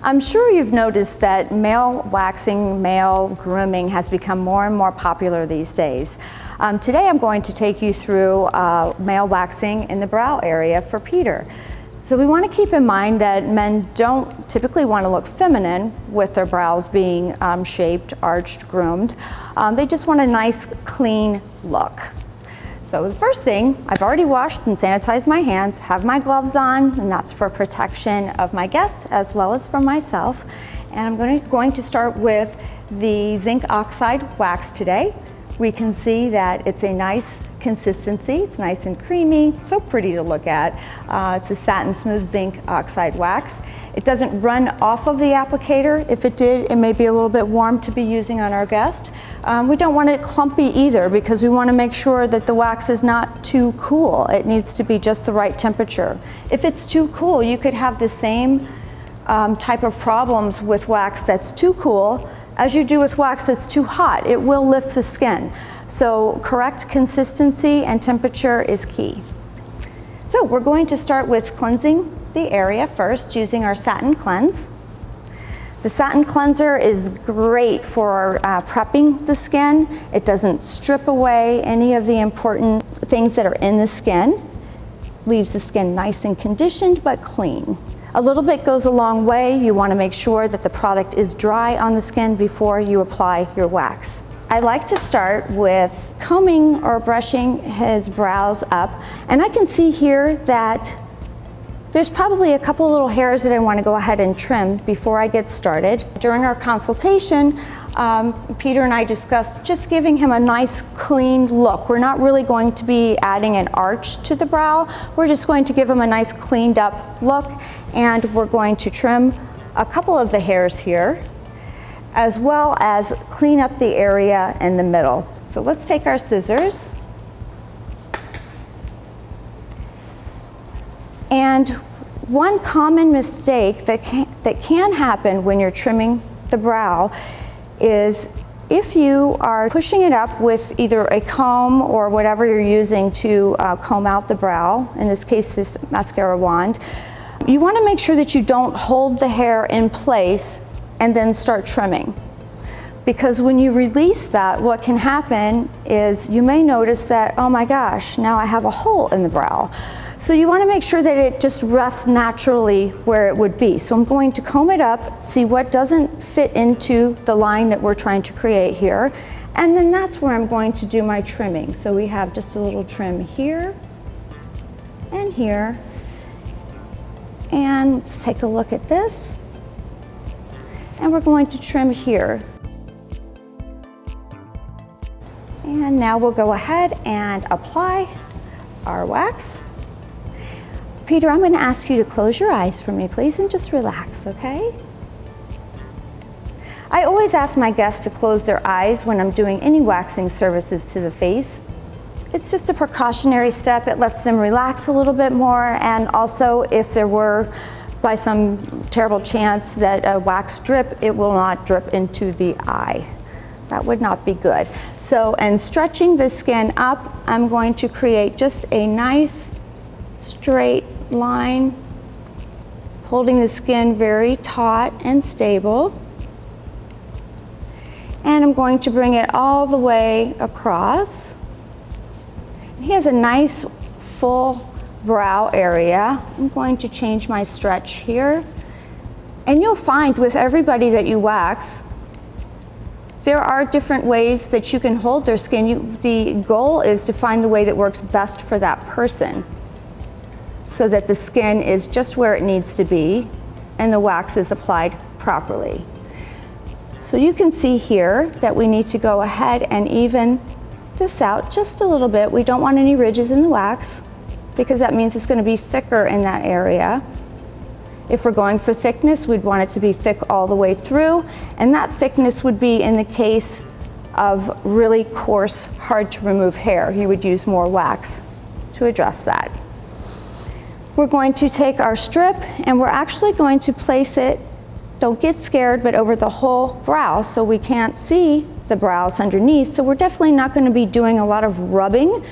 I'm sure you've noticed that male waxing, male grooming has become more and more popular these days. Today I'm going to take you through male waxing in the brow area for Peter. So we want to keep in mind that men don't typically want to look feminine with their brows being shaped, arched, groomed. They just want a nice, clean look. So the first thing, I've already washed and sanitized my hands, have my gloves on, and that's for protection of my guests as well as for myself. And I'm going to start with the zinc oxide wax today. We can see that it's a nice consistency. It's nice and creamy, so pretty to look at. It's a Satin Smooth zinc oxide wax. It doesn't run off of the applicator. If it did, it may be a little bit warm to be using on our guest. We don't want it clumpy either because we want to make sure that the wax is not too cool. It needs to be just the right temperature. If it's too cool, you could have the same type of problems with wax that's too cool as you do with wax that's too hot. It will lift the skin. So correct consistency and temperature is key. So we're going to start with cleansing the area first using our Satin Cleanse. The Satin Cleanser is great for prepping the skin. It doesn't strip away any of the important things that are in the skin. Leaves the skin nice and conditioned but clean. A little bit goes a long way. You want to make sure that the product is dry on the skin before you apply your wax. I like to start with combing or brushing his brows up, and I can see here that there's probably a couple little hairs that I want to go ahead and trim before I get started. During our consultation, Peter and I discussed just giving him a nice clean look. We're not really going to be adding an arch to the brow. We're just going to give him a nice cleaned up look, and we're going to trim a couple of the hairs here, as well as clean up the area in the middle. So let's take our scissors. And one common mistake that can happen when you're trimming the brow is if you are pushing it up with either a comb or whatever you're using to comb out the brow, in this case this mascara wand, you want to make sure that you don't hold the hair in place and then start trimming. Because when you release that, what can happen is you may notice that, oh my gosh, now I have a hole in the brow. So you want to make sure that it just rests naturally where it would be. So I'm going to comb it up, see what doesn't fit into the line that we're trying to create here, and then that's where I'm going to do my trimming. So we have just a little trim here and here. And let's take a look at this. And we're going to trim here. And now we'll go ahead and apply our wax. Peter, I'm going to ask you to close your eyes for me, please, and just relax, okay? I always ask my guests to close their eyes when I'm doing any waxing services to the face. It's just a precautionary step. It lets them relax a little bit more, and also if there were, by some terrible chance, that a wax drip, it will not drip into the eye. That would not be good. So, and stretching the skin up, I'm going to create just a nice straight line, holding the skin very taut and stable. And I'm going to bring it all the way across. He has a nice full brow area. I'm going to change my stretch here. And you'll find with everybody that you wax, there are different ways that you can hold their skin. The goal is to find the way that works best for that person so that the skin is just where it needs to be and the wax is applied properly. So you can see here that we need to go ahead and even this out just a little bit. We don't want any ridges in the wax because that means it's going to be thicker in that area. If we're going for thickness, we'd want it to be thick all the way through, and that thickness would be in the case of really coarse, hard to remove hair. You would use more wax to address that. We're going to take our strip and we're actually going to place it, don't get scared, but over the whole brow so we can't see the brows underneath. So we're definitely not going to be doing a lot of rubbing.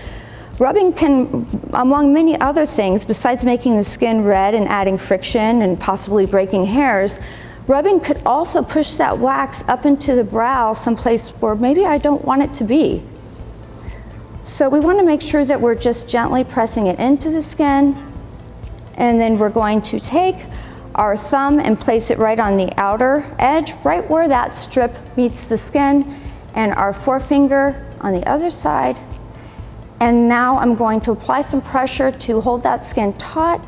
Rubbing can, among many other things, besides making the skin red and adding friction and possibly breaking hairs, Rubbing could also push that wax up into the brow someplace where maybe I don't want it to be. So we want to make sure that we're just gently pressing it into the skin, and then we're going to take our thumb and place it right on the outer edge, right where that strip meets the skin, and our forefinger on the other side. And now I'm going to apply some pressure to hold that skin taut,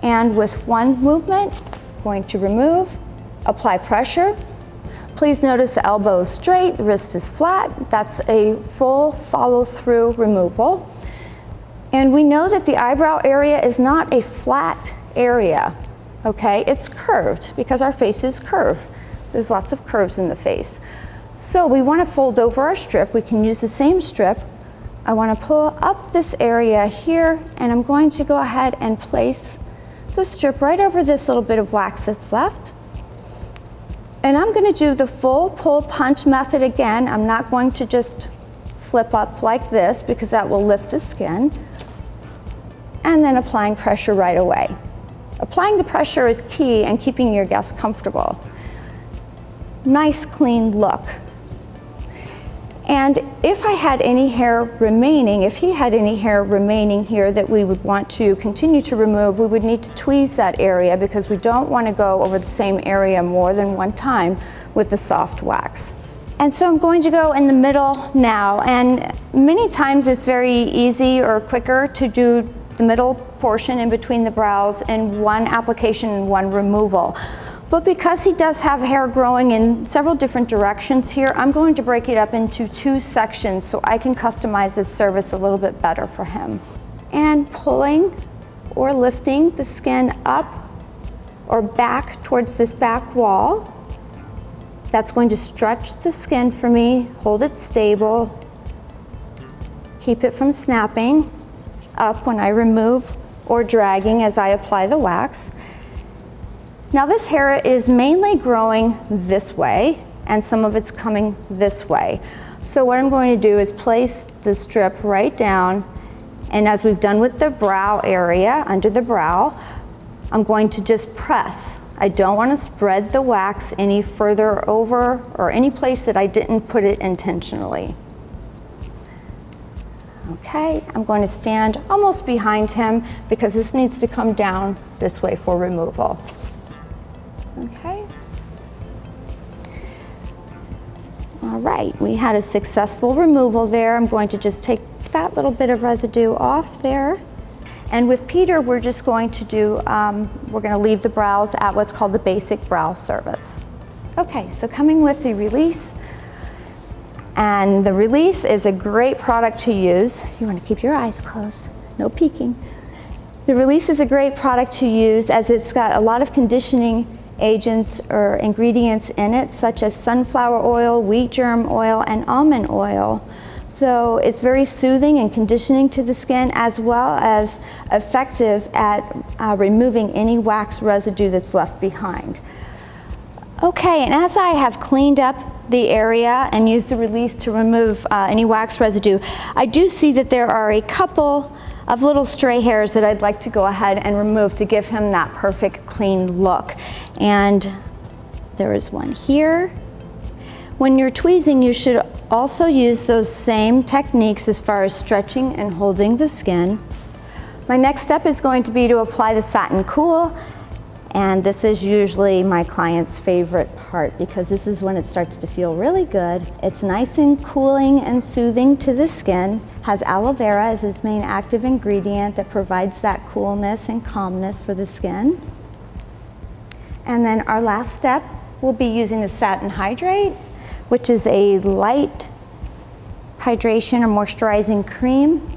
and with one movement, I'm going to remove, apply pressure. Please notice the elbow is straight, the wrist is flat. That's a full follow-through removal. And we know that the eyebrow area is not a flat area, okay? It's curved because our face is curved. There's lots of curves in the face. So we want to fold over our strip. We can use the same strip. I want to pull up this area here, and I'm going to go ahead and place the strip right over this little bit of wax that's left. And I'm going to do the full pull punch method again. I'm not going to just flip up like this because that will lift the skin. And then applying pressure right away. Applying the pressure is key in keeping your guests comfortable. Nice clean look. And if I had any hair remaining, if he had any hair remaining here that we would want to continue to remove, we would need to tweeze that area because we don't want to go over the same area more than one time with the soft wax. And so I'm going to go in the middle now, and many times it's very easy or quicker to do the middle portion in between the brows in one application and one removal. But because he does have hair growing in several different directions here, I'm going to break it up into two sections so I can customize this service a little bit better for him. And pulling or lifting the skin up or back towards this back wall. That's going to stretch the skin for me, hold it stable, keep it from snapping up when I remove or dragging as I apply the wax. Now this hair is mainly growing this way, and some of it's coming this way. So what I'm going to do is place the strip right down, and as we've done with the brow area, under the brow, I'm going to just press. I don't want to spread the wax any further over or any place that I didn't put it intentionally. Okay, I'm going to stand almost behind him because this needs to come down this way for removal. Okay. All right, we had a successful removal there. I'm going to just take that little bit of residue off there. And with Peter, we're just going to do, we're going to leave the brows at what's called the basic brow service. Okay, so coming with the release. And the release is a great product to use. You want to keep your eyes closed, no peeking. The release is a great product to use as it's got a lot of conditioning agents or ingredients in it, such as sunflower oil, wheat germ oil, and almond oil. So it's very soothing and conditioning to the skin, as well as effective at removing any wax residue that's left behind. Okay, and as I have cleaned up the area and used the release to remove any wax residue, I do see that there are a couple of little stray hairs that I'd like to go ahead and remove to give him that perfect clean look. And there is one here. When you're tweezing, you should also use those same techniques as far as stretching and holding the skin. My next step is going to be to apply the Satin Cool, and this is usually my client's favorite part because this is when it starts to feel really good. It's nice and cooling and soothing to the skin, has aloe vera as its main active ingredient that provides that coolness and calmness for the skin. And then our last step, we'll be using the Satin Hydrate, which is a light hydration or moisturizing cream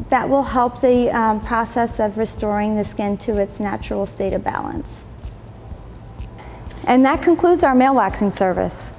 that will help the process of restoring the skin to its natural state of balance. And that concludes our male waxing service.